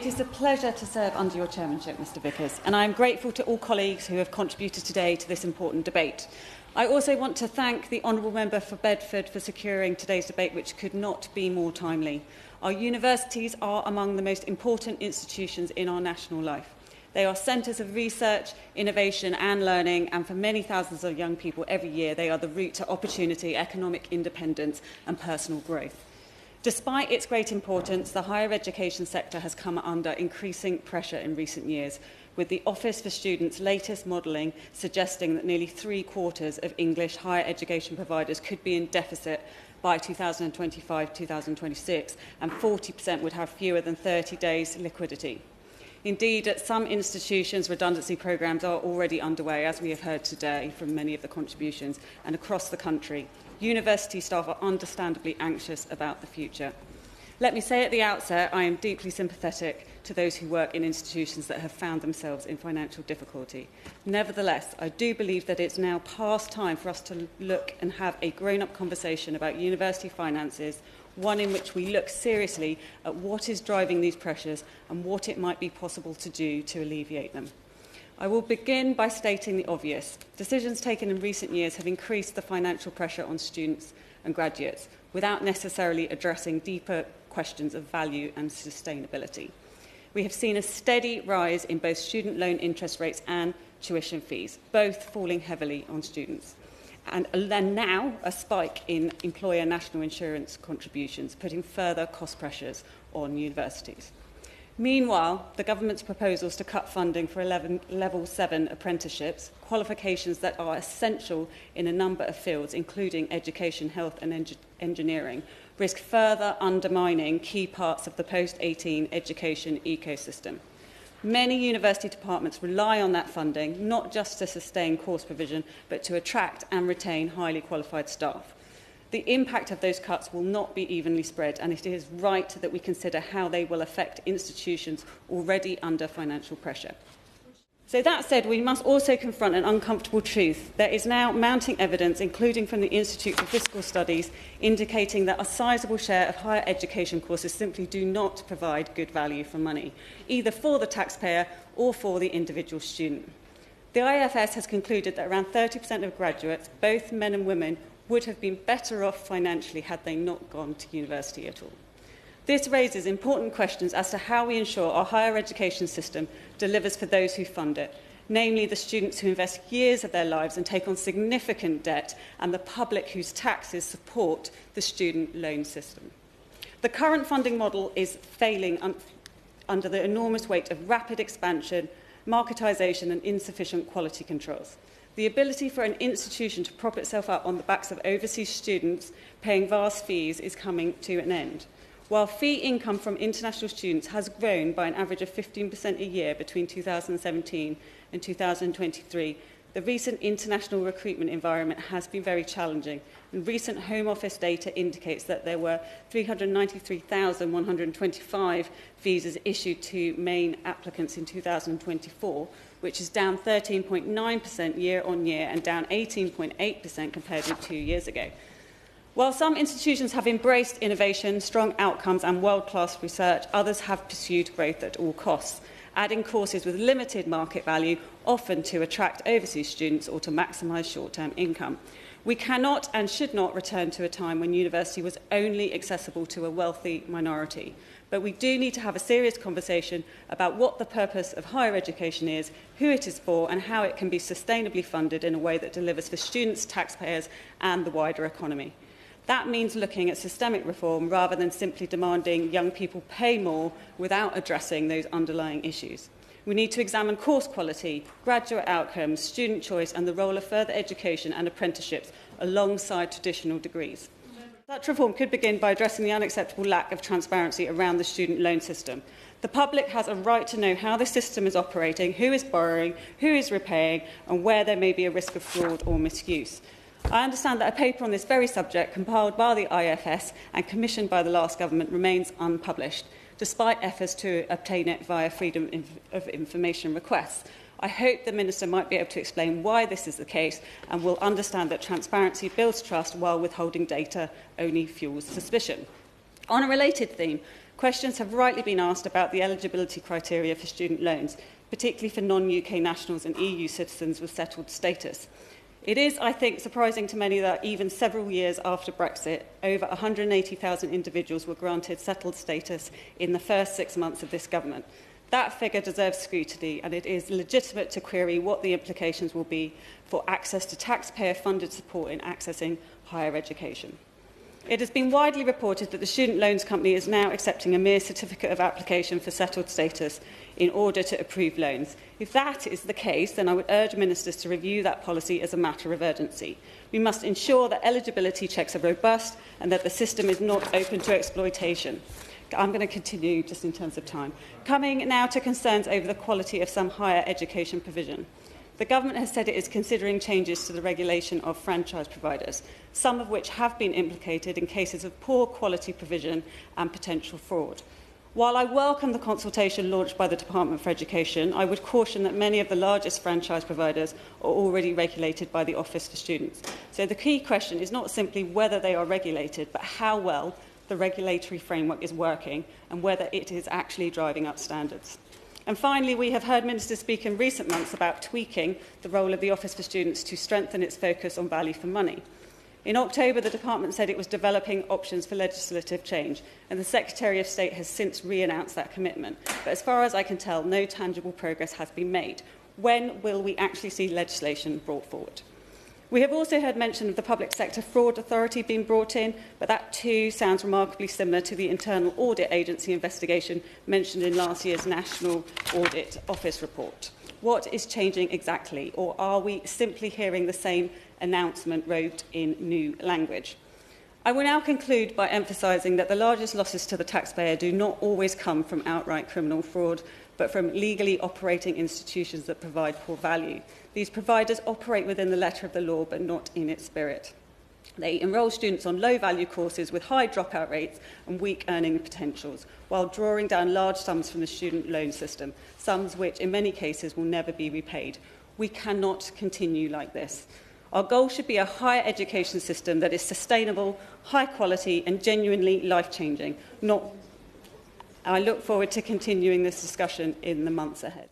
It is a pleasure to serve under your chairmanship, Mr Vickers, and I am grateful to all colleagues who have contributed today to this important debate. I also want to thank the Honourable Member for Bedford for securing today's debate, which could not be more timely. Our universities are among the most important institutions in our national life. They are centres of research, innovation and learning, and for many thousands of young people every year, they are the route to opportunity, economic independence and personal growth. Despite its great importance, the higher education sector has come under increasing pressure in recent years, with the Office for Students' latest modelling suggesting that nearly 3/4 of English higher education providers could be in deficit by 2025-2026, and 40% would have fewer than 30 days liquidity. Indeed, at some institutions, redundancy programmes are already underway, as we have heard today from many of the contributions, and across the country. University staff are understandably anxious about the future. Let me say at the outset, I am deeply sympathetic to those who work in institutions that have found themselves in financial difficulty. Nevertheless, I do believe that it's now past time for us to look and have a grown-up conversation about university finances, one in which we look seriously at what is driving these pressures and what it might be possible to do to alleviate them. I will begin by stating the obvious. Decisions taken in recent years have increased the financial pressure on students and graduates without necessarily addressing deeper questions of value and sustainability. We have seen a steady rise in both student loan interest rates and tuition fees, both falling heavily on students. And then now a spike in employer national insurance contributions, putting further cost pressures on universities. Meanwhile, the government's proposals to cut funding for Level 7 apprenticeships, qualifications that are essential in a number of fields, including education, health and engineering, risk further undermining key parts of the post-18 education ecosystem. Many university departments rely on that funding, not just to sustain course provision, but to attract and retain highly qualified staff. The impact of those cuts will not be evenly spread, and it is right that we consider how they will affect institutions already under financial pressure. So that said, we must also confront an uncomfortable truth. There is now mounting evidence, including from the Institute for Fiscal Studies, indicating that a sizable share of higher education courses simply do not provide good value for money, either for the taxpayer or for the individual student. The IFS has concluded that around 30% of graduates, both men and women, would have been better off financially had they not gone to university at all. This raises important questions as to how we ensure our higher education system delivers for those who fund it, namely the students who invest years of their lives and take on significant debt, and the public whose taxes support the student loan system. The current funding model is failing under the enormous weight of rapid expansion, marketisation and insufficient quality controls. The ability for an institution to prop itself up on the backs of overseas students paying vast fees is coming to an end. While fee income from international students has grown by an average of 15% a year between 2017 and 2023, the recent international recruitment environment has been very challenging, and recent Home Office data indicates that there were 393,125 visas issued to main applicants in 2024, which is down 13.9% year on year and down 18.8% compared with 2 years ago. While some institutions have embraced innovation, strong outcomes and world-class research, others have pursued growth at all costs, adding courses with limited market value, often to attract overseas students or to maximise short-term income. We cannot and should not return to a time when university was only accessible to a wealthy minority. But we do need to have a serious conversation about what the purpose of higher education is, who it is for, and how it can be sustainably funded in a way that delivers for students, taxpayers, and the wider economy. That means looking at systemic reform rather than simply demanding young people pay more without addressing those underlying issues. We need to examine course quality, graduate outcomes, student choice, and the role of further education and apprenticeships alongside traditional degrees. Such reform could begin by addressing the unacceptable lack of transparency around the student loan system. The public has a right to know how the system is operating, who is borrowing, who is repaying, and where there may be a risk of fraud or misuse. I understand that a paper on this very subject, compiled by the IFS and commissioned by the last government, remains unpublished, despite efforts to obtain it via Freedom of Information requests. I hope the Minister might be able to explain why this is the case and will understand that transparency builds trust while withholding data only fuels suspicion. On a related theme, Questions have rightly been asked about the eligibility criteria for student loans, particularly for non-UK nationals and EU citizens with settled status. It is, I think, surprising to many that even several years after Brexit, over 180,000 individuals were granted settled status in the first 6 months of this government. That figure deserves scrutiny, and it is legitimate to query what the implications will be for access to taxpayer-funded support in accessing higher education. It has been widely reported that the Student Loans Company is now accepting a mere certificate of application for settled status in order to approve loans. If that is the case, then I would urge ministers to review that policy as a matter of urgency. We must ensure that eligibility checks are robust and that the system is not open to exploitation. I'm going to continue just in terms of time. Coming now to concerns over the quality of some higher education provision. The government has said it is considering changes to the regulation of franchise providers, some of which have been implicated in cases of poor quality provision and potential fraud. While I welcome the consultation launched by the Department for Education, I would caution that many of the largest franchise providers are already regulated by the Office for Students. So the key question is not simply whether they are regulated, but how well the regulatory framework is working and whether it is actually driving up standards. And finally, we have heard ministers speak in recent months about tweaking the role of the Office for Students to strengthen its focus on value for money. In October, the department said it was developing options for legislative change, and the Secretary of State has since re-announced that commitment. But as far as I can tell, no tangible progress has been made. When will we actually see legislation brought forward? We have also heard mention of the Public Sector Fraud Authority being brought in, but that too sounds remarkably similar to the Internal Audit Agency investigation mentioned in last year's National Audit Office report. What is changing exactly, or are we simply hearing the same announcement wrote in new language? I will now conclude by emphasising that the largest losses to the taxpayer do not always come from outright criminal fraud, but from legally operating institutions that provide poor value. These providers operate within the letter of the law, but not in its spirit. They enrol students on low-value courses with high dropout rates and weak earning potentials, while drawing down large sums from the student loan system, sums which, in many cases, will never be repaid. We cannot continue like this. Our goal should be a higher education system that is sustainable, high quality, and genuinely life-changing. I look forward to continuing this discussion in the months ahead.